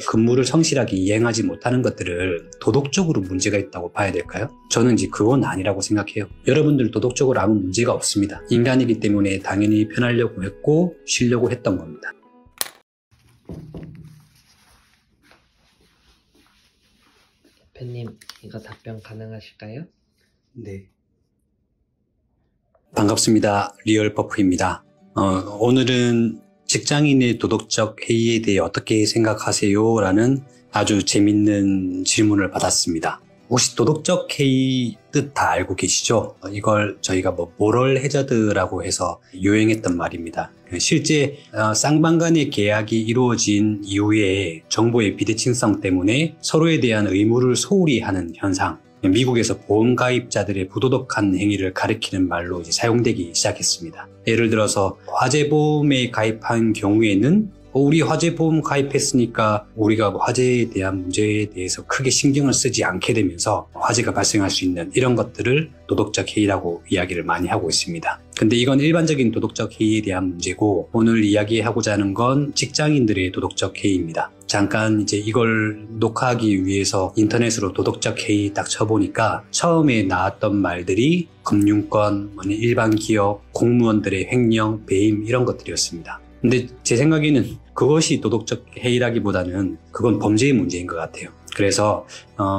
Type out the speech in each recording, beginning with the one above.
근무를 성실하게 이행하지 못하는 것들을 도덕적으로 문제가 있다고 봐야 될까요? 저는 이제 그건 아니라고 생각해요. 여러분들 도덕적으로 아무 문제가 없습니다. 인간이기 때문에 당연히 편하려고 했고 쉬려고 했던 겁니다. 대표님, 이거 답변 가능하실까요? 네. 반갑습니다. 리얼버프입니다. 오늘은 직장인의 도덕적 해이에 대해 어떻게 생각하세요? 라는 아주 재밌는 질문을 받았습니다. 혹시 도덕적 해이 뜻 다 알고 계시죠? 이걸 저희가 모럴 해저드라고 해서 유행했던 말입니다. 실제 쌍방 간의 계약이 이루어진 이후에 정보의 비대칭성 때문에 서로에 대한 의무를 소홀히 하는 현상, 미국에서 보험가입자들의 부도덕한 행위를 가리키는 말로 이제 사용되기 시작했습니다. 예를 들어서 화재보험에 가입한 경우에는 우리 화재보험 가입했으니까 우리가 화재에 대한 문제에 대해서 크게 신경을 쓰지 않게 되면서 화재가 발생할 수 있는 이런 것들을 도덕적 해이라고 이야기를 많이 하고 있습니다. 근데 이건 일반적인 도덕적 해이에 대한 문제고, 오늘 이야기하고자 하는 건 직장인들의 도덕적 해이입니다. 잠깐 이제 이걸 녹화하기 위해서 인터넷으로 도덕적 해이 딱 쳐보니까 처음에 나왔던 말들이 금융권, 일반 기업, 공무원들의 횡령, 배임 이런 것들이었습니다. 근데 제 생각에는 그것이 도덕적 해이라기보다는 그건 범죄의 문제인 것 같아요. 그래서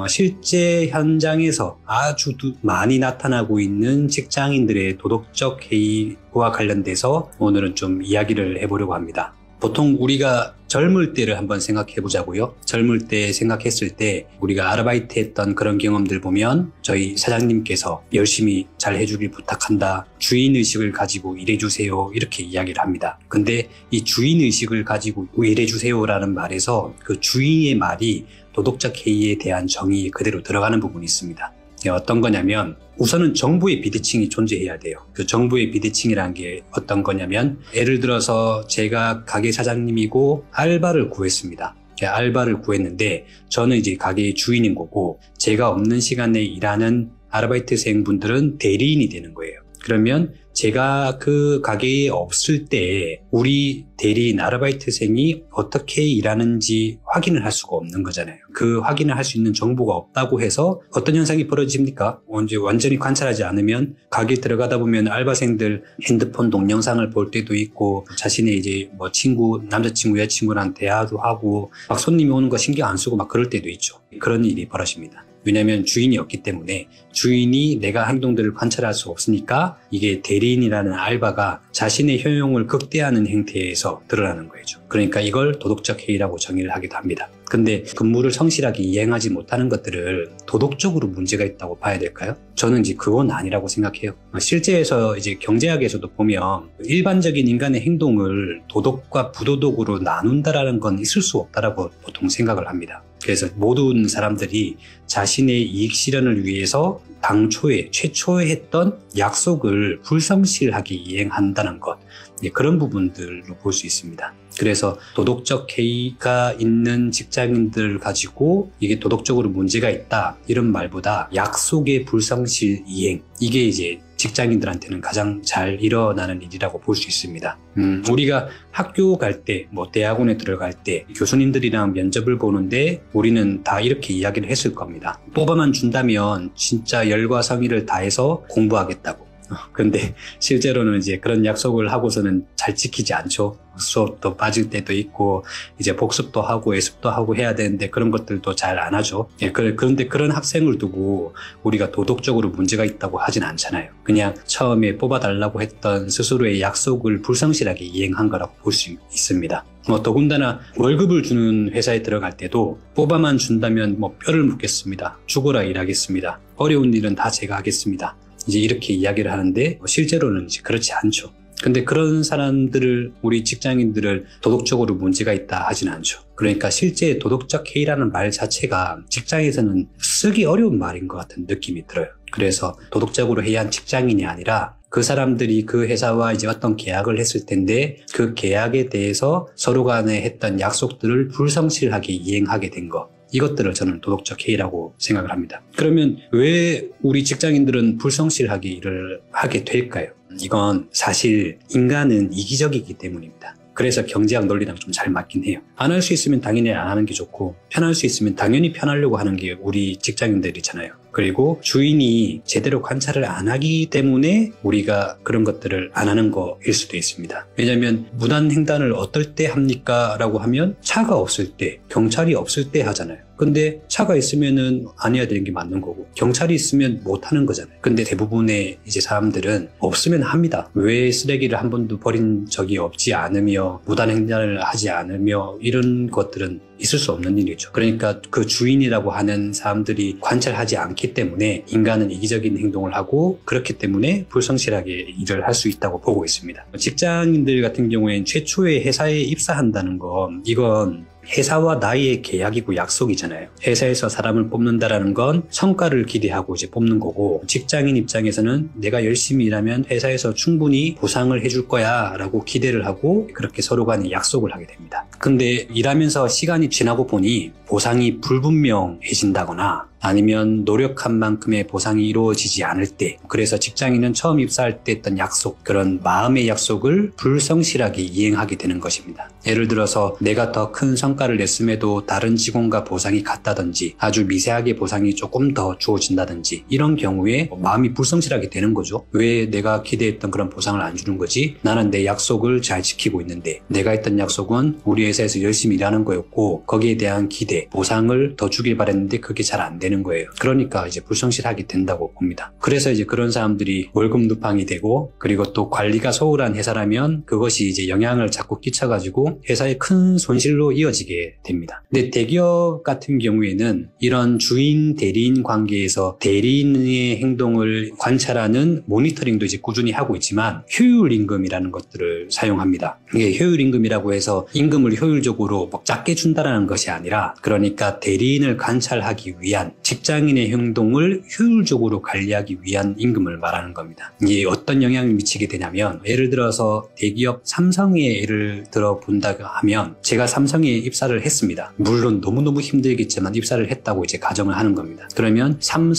실제 현장에서 아주 많이 나타나고 있는 직장인들의 도덕적 해이와 관련돼서 오늘은 좀 이야기를 해보려고 합니다. 보통 우리가 젊을 때를 한번 생각해 보자고요. 젊을 때 생각했을 때 우리가 아르바이트 했던 그런 경험들 보면 저희 사장님께서 열심히 잘 해주길 부탁한다, 주인의식을 가지고 일해주세요, 이렇게 이야기를 합니다. 근데 이 주인의식을 가지고 일해주세요라는 말에서 그 주인의 말이 도덕적 해이에 대한 정의 그대로 들어가는 부분이 있습니다. 어떤 거냐면 우선은 정부의 비대칭이 존재해야 돼요. 그 정부의 비대칭이라는 게 어떤 거냐면, 예를 들어서 제가 가게 사장님이고 알바를 구했습니다. 알바를 구했는데 저는 이제 가게의 주인인 거고, 제가 없는 시간에 일하는 아르바이트생분들은 대리인이 되는 거예요. 그러면 제가 그 가게에 없을 때 우리 대리인 아르바이트생이 어떻게 일하는지 확인을 할 수가 없는 거잖아요. 그 확인을 할 수 있는 정보가 없다고 해서 어떤 현상이 벌어집니까? 완전히 관찰하지 않으면 가게 들어가다 보면 알바생들 핸드폰 동영상을 볼 때도 있고, 자신의 이제 친구, 남자친구, 여자친구랑 대화도 하고, 막 손님이 오는 거 신경 안 쓰고 막 그럴 때도 있죠. 그런 일이 벌어집니다. 왜냐하면 주인이 없기 때문에, 주인이 내가 행동들을 관찰할 수 없으니까 이게 대리인이라는 알바가 자신의 효용을 극대화하는 행태에서 드러나는 거죠. 그러니까 이걸 도덕적 해이라고 정의를 하기도 합니다. 근데 근무를 성실하게 이행하지 못하는 것들을 도덕적으로 문제가 있다고 봐야 될까요? 저는 이제 그건 아니라고 생각해요. 실제에서 이제 경제학에서도 보면 일반적인 인간의 행동을 도덕과 부도덕으로 나눈다라는 건 있을 수 없다라고 보통 생각을 합니다. 그래서 모든 사람들이 자신의 이익 실현을 위해서 당초에 최초에 했던 약속을 불성실하게 이행한다는 것, 그런 부분들로 볼 수 있습니다. 그래서 도덕적 해이가 있는 직장인들 가지고 이게 도덕적으로 문제가 있다, 이런 말보다 약속의 불성실 이행, 이게 이제 직장인들한테는 가장 잘 일어나는 일이라고 볼 수 있습니다. 우리가 학교 갈 때, 대학원에 들어갈 때 교수님들이랑 면접을 보는데 우리는 다 이렇게 이야기를 했을 겁니다. 뽑아만 준다면 진짜 열과 성의를 다해서 공부하겠다고. 근데 실제로는 이제 그런 약속을 하고서는 잘 지키지 않죠. 수업도 빠질 때도 있고, 이제 복습도 하고 예습도 하고 해야 되는데 그런 것들도 잘 안 하죠. 그런데 그런 학생을 두고 우리가 도덕적으로 문제가 있다고 하진 않잖아요. 그냥 처음에 뽑아달라고 했던 스스로의 약속을 불성실하게 이행한 거라고 볼 수 있습니다. 더군다나 월급을 주는 회사에 들어갈 때도 뽑아만 준다면 뼈를 묻겠습니다, 죽어라 일하겠습니다, 어려운 일은 다 제가 하겠습니다, 이제 이렇게 이야기를 하는데 실제로는 이제 그렇지 않죠. 근데 그런 사람들을, 우리 직장인들을 도덕적으로 문제가 있다 하진 않죠. 그러니까 실제 도덕적 해이라는 말 자체가 직장에서는 쓰기 어려운 말인 것 같은 느낌이 들어요. 그래서 도덕적으로 해이한 직장인이 아니라 그 사람들이 그 회사와 이제 어떤 계약을 했을 텐데 그 계약에 대해서 서로 간에 했던 약속들을 불성실하게 이행하게 된 것, 이것들을 저는 도덕적 해이라고 생각을 합니다. 그러면 왜 우리 직장인들은 불성실하게 일을 하게 될까요? 이건 사실 인간은 이기적이기 때문입니다. 그래서 경제학 논리랑 좀 잘 맞긴 해요. 안 할 수 있으면 당연히 안 하는 게 좋고 편할 수 있으면 당연히 편하려고 하는 게 우리 직장인들이잖아요. 그리고 주인이 제대로 관찰을 안 하기 때문에 우리가 그런 것들을 안 하는 거일 수도 있습니다. 왜냐하면 무단횡단을 어떨 때 합니까? 라고 하면 차가 없을 때, 경찰이 없을 때 하잖아요. 근데 차가 있으면은 안 해야 되는 게 맞는 거고 경찰이 있으면 못 하는 거잖아요. 근데 대부분의 이제 사람들은 없으면 합니다. 왜 쓰레기를 한 번도 버린 적이 없지 않으며 무단횡단을 하지 않으며 이런 것들은 있을 수 없는 일이죠. 그러니까 그 주인이라고 하는 사람들이 관찰하지 않기 때문에 인간은 이기적인 행동을 하고 그렇기 때문에 불성실하게 일을 할 수 있다고 보고 있습니다. 직장인들 같은 경우에는 최초에 회사에 입사한다는 건 이건 회사와 나의 계약이고 약속이잖아요. 회사에서 사람을 뽑는다라는 건 성과를 기대하고 이제 뽑는 거고 직장인 입장에서는 내가 열심히 일하면 회사에서 충분히 보상을 해줄 거야 라고 기대를 하고 그렇게 서로 간에 약속을 하게 됩니다. 근데 일하면서 시간이 지나고 보니 보상이 불분명해진다거나 아니면 노력한 만큼의 보상이 이루어지지 않을 때, 그래서 직장인은 처음 입사할 때 했던 약속, 그런 마음의 약속을 불성실하게 이행하게 되는 것입니다. 예를 들어서 내가 더 큰 성과를 냈음에도 다른 직원과 보상이 같다든지 아주 미세하게 보상이 조금 더 주어진다든지 이런 경우에 마음이 불성실하게 되는 거죠. 왜 내가 기대했던 그런 보상을 안 주는 거지? 나는 내 약속을 잘 지키고 있는데 내가 했던 약속은 우리 회사에서 열심히 일하는 거였고 거기에 대한 기대, 보상을 더 주길 바랬는데 그게 잘 안 되는 거예요. 그러니까 이제 불성실하게 된다고 봅니다. 그래서 이제 그런 사람들이 월급 누팡이 되고 그리고 또 관리가 소홀한 회사라면 그것이 이제 영향을 자꾸 끼쳐가지고 회사에 큰 손실로 이어지게 됩니다. 근데 대기업 같은 경우에는 이런 주인 대리인 관계에서 대리인의 행동을 관찰하는 모니터링도 이제 꾸준히 하고 있지만 효율 임금이라는 것들을 사용합니다. 이게 효율 임금이라고 해서 임금을 효율적으로 막 작게 준다라는 것이 아니라 그러니까 대리인을 관찰하기 위한 직장인의 행동을 효율적으로 관리하기 위한 임금을 말하는 겁니다. 이게 어떤 영향을 미치게 되냐면 예를 들어서 대기업 삼성의 예를 들어 본다고 하면 제가 삼성에 입사를 했습니다. 물론 너무너무 힘들겠지만 입사를 했다고 이제 가정을 하는 겁니다. 그러면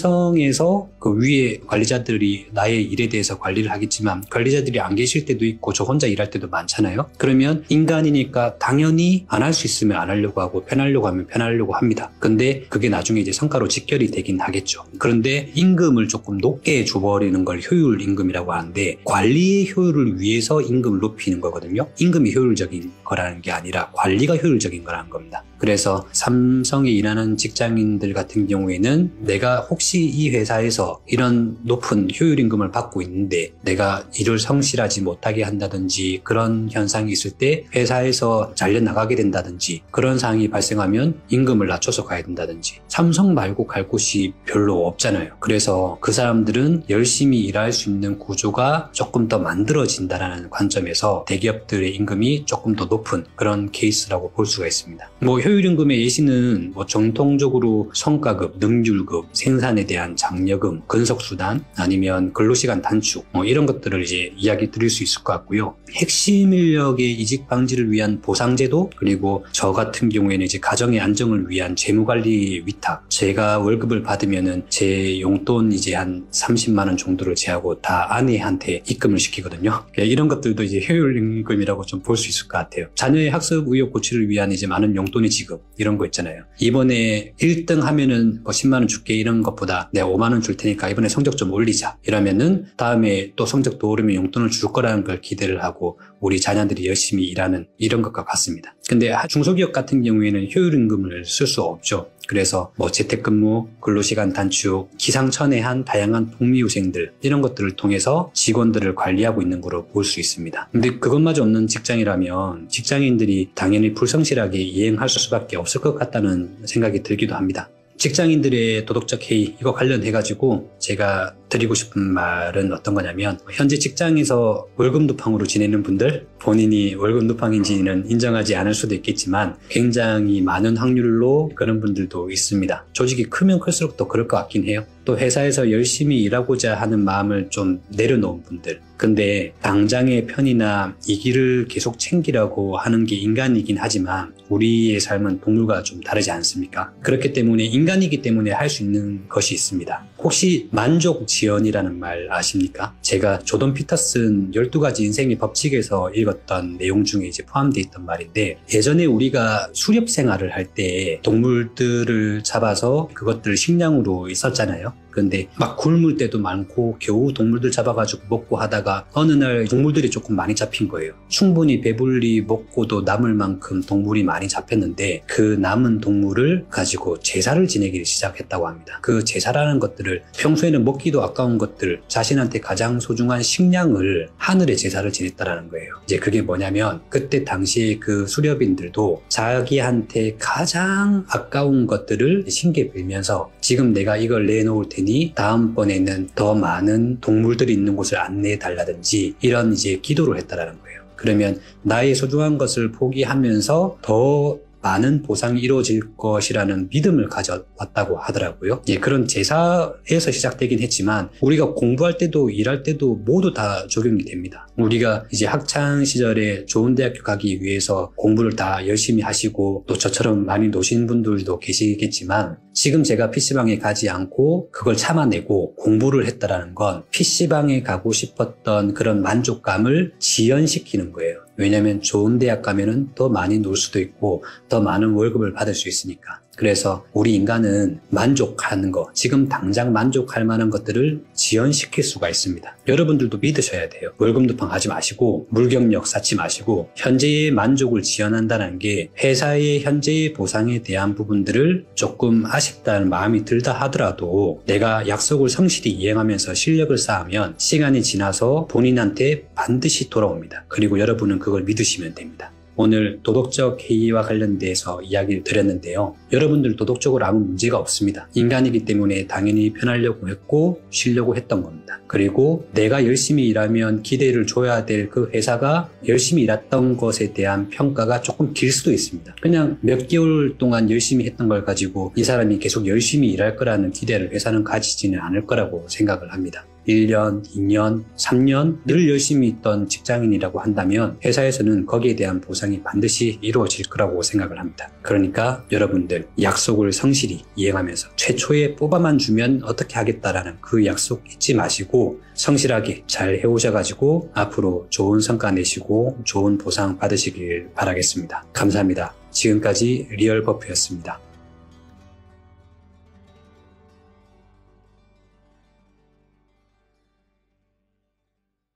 삼성에서 그 위에 관리자들이 나의 일에 대해서 관리를 하겠지만 관리자들이 안 계실 때도 있고 저 혼자 일할 때도 많잖아요. 그러면 인간이니까 당연히 안 할 수 있으면 안 하려고 하고 편하려고 하면 편하려고 합니다. 근데 그게 나중에 이제 성과로 직결이 되긴 하겠죠. 그런데 임금을 조금 높게 줘버리는 걸 효율 임금이라고 하는데 관리의 효율을 위해서 임금을 높이는 거거든요. 임금이 효율적인 거라는 게 아니라 관리가 효율적인 거라는 겁니다. 그래서 삼성에 일하는 직장인들 같은 경우에는 내가 혹시 이 회사에서 이런 높은 효율 임금을 받고 있는데 내가 일을 성실하지 못하게 한다든지 그런 현상이 있을 때 회사에서 잘려나가게 된다든지 그런 상황이 발생하면 임금을 낮춰서 가야 된다든지 삼성 말고 갈 곳이 별로 없잖아요. 그래서 그 사람들은 열심히 일할 수 있는 구조가 조금 더 만들어진다는 관점에서 대기업들의 임금이 조금 더 높은 그런 케이스라고 볼 수가 있습니다. 효율임금의 예시는 정통적으로 성과급, 능률급, 생산에 대한 장려금, 근속수단, 아니면 근로시간 단축 이런 것들을 이제 이야기 드릴 수 있을 것 같고요. 핵심 인력의 이직 방지를 위한 보상제도, 그리고 저 같은 경우에는 이제 가정의 안정을 위한 재무관리 위탁. 제가 월급을 받으면은 제 용돈 이제 한 30만 원 정도를 제하고 다 아내한테 입금을 시키거든요. 이런 것들도 이제 효율임금이라고 좀 볼 수 있을 것 같아요. 자녀의 학습 의욕 고취를 위한 이제 많은 용돈의 지급 이런 거 있잖아요. 이번에 1등 하면은 10만 원 줄게 이런 것보다 내가 5만 원 줄 테니까 이번에 성적 좀 올리자 이러면은 다음에 또 성적 더 오르면 용돈을 줄 거라는 걸 기대를 하고 우리 자녀들이 열심히 일하는 이런 것과 같습니다. 근데 중소기업 같은 경우에는 효율임금을 쓸 수 없죠. 그래서 재택근무, 근로시간 단축, 기상천외한 다양한 복리후생들 이런 것들을 통해서 직원들을 관리하고 있는 거로 볼 수 있습니다. 근데 그것마저 없는 직장이라면 직장인들이 당연히 불성실하게 이행할 수밖에 없을 것 같다는 생각이 들기도 합니다. 직장인들의 도덕적 해이 이거 관련해가지고 제가 드리고 싶은 말은 어떤 거냐면 현재 직장에서 월급 누팡으로 지내는 분들 본인이 월급 누팡인지는 인정하지 않을 수도 있겠지만 굉장히 많은 확률로 그런 분들도 있습니다. 조직이 크면 클수록 더 그럴 것 같긴 해요. 또 회사에서 열심히 일하고자 하는 마음을 좀 내려놓은 분들, 근데 당장의 편이나 이기를 계속 챙기려고 하는 게 인간이긴 하지만 우리의 삶은 동물과 좀 다르지 않습니까? 그렇기 때문에 인간이기 때문에 할 수 있는 것이 있습니다. 혹시 만족 지연이라는 말 아십니까? 제가 조던 피터슨 12가지 인생의 법칙에서 읽었던 내용 중에 이제 포함되어 있던 말인데, 예전에 우리가 수렵 생활을 할 때 동물들을 잡아서 그것들을 식량으로 있었잖아요. 근데 막 굶을 때도 많고 겨우 동물들 잡아가지고 먹고 하다가 어느 날 동물들이 조금 많이 잡힌 거예요. 충분히 배불리 먹고도 남을 만큼 동물이 많이 잡혔는데 그 남은 동물을 가지고 제사를 지내기 시작했다고 합니다. 그 제사라는 것들을 평소에는 먹기도 아까운 것들, 자신한테 가장 소중한 식량을 하늘의 제사를 지냈다라는 거예요. 이제 그게 뭐냐면 그때 당시에 그 수렵인들도 자기한테 가장 아까운 것들을 신께 빌면서 지금 내가 이걸 내놓을 테니 다음번에는 더 많은 동물들이 있는 곳을 안내해 달라든지 이런 이제 기도를 했다라는 거예요. 그러면 나의 소중한 것을 포기하면서 더 많은 보상이 이루어질 것이라는 믿음을 가져왔다고 하더라고요. 예, 그런 제사에서 시작되긴 했지만 우리가 공부할 때도 일할 때도 모두 다 적용이 됩니다. 우리가 이제 학창 시절에 좋은 대학교 가기 위해서 공부를 다 열심히 하시고 또 저처럼 많이 노신 분들도 계시겠지만 지금 제가 PC방에 가지 않고 그걸 참아내고 공부를 했다라는 건 PC방에 가고 싶었던 그런 만족감을 지연시키는 거예요. 왜냐하면 좋은 대학 가면은 더 많이 놀 수도 있고 더 많은 월급을 받을 수 있으니까. 그래서 우리 인간은 만족하는 거, 지금 당장 만족할 만한 것들을 지연시킬 수가 있습니다. 여러분들도 믿으셔야 돼요. 월급두팡 하지 마시고 물경력 쌓지 마시고 현재의 만족을 지연한다는 게 회사의 현재의 보상에 대한 부분들을 조금 아쉽다는 마음이 들다 하더라도 내가 약속을 성실히 이행하면서 실력을 쌓으면 시간이 지나서 본인한테 반드시 돌아옵니다. 그리고 여러분은 그걸 믿으시면 됩니다. 오늘 도덕적 해이와 관련돼서 이야기를 드렸는데요. 여러분들 도덕적으로 아무 문제가 없습니다. 인간이기 때문에 당연히 편하려고 했고 쉬려고 했던 겁니다. 그리고 내가 열심히 일하면 기대를 줘야 될 그 회사가 열심히 일했던 것에 대한 평가가 조금 길 수도 있습니다. 그냥 몇 개월 동안 열심히 했던 걸 가지고 이 사람이 계속 열심히 일할 거라는 기대를 회사는 가지지는 않을 거라고 생각을 합니다. 1년, 2년, 3년 늘 열심히 있던 직장인이라고 한다면 회사에서는 거기에 대한 보상이 반드시 이루어질 거라고 생각을 합니다. 그러니까 여러분들 약속을 성실히 이행하면서 최초에 뽑아만 주면 어떻게 하겠다라는 그 약속 잊지 마시고 성실하게 잘 해오셔가지고 앞으로 좋은 성과 내시고 좋은 보상 받으시길 바라겠습니다. 감사합니다. 지금까지 리얼버프였습니다.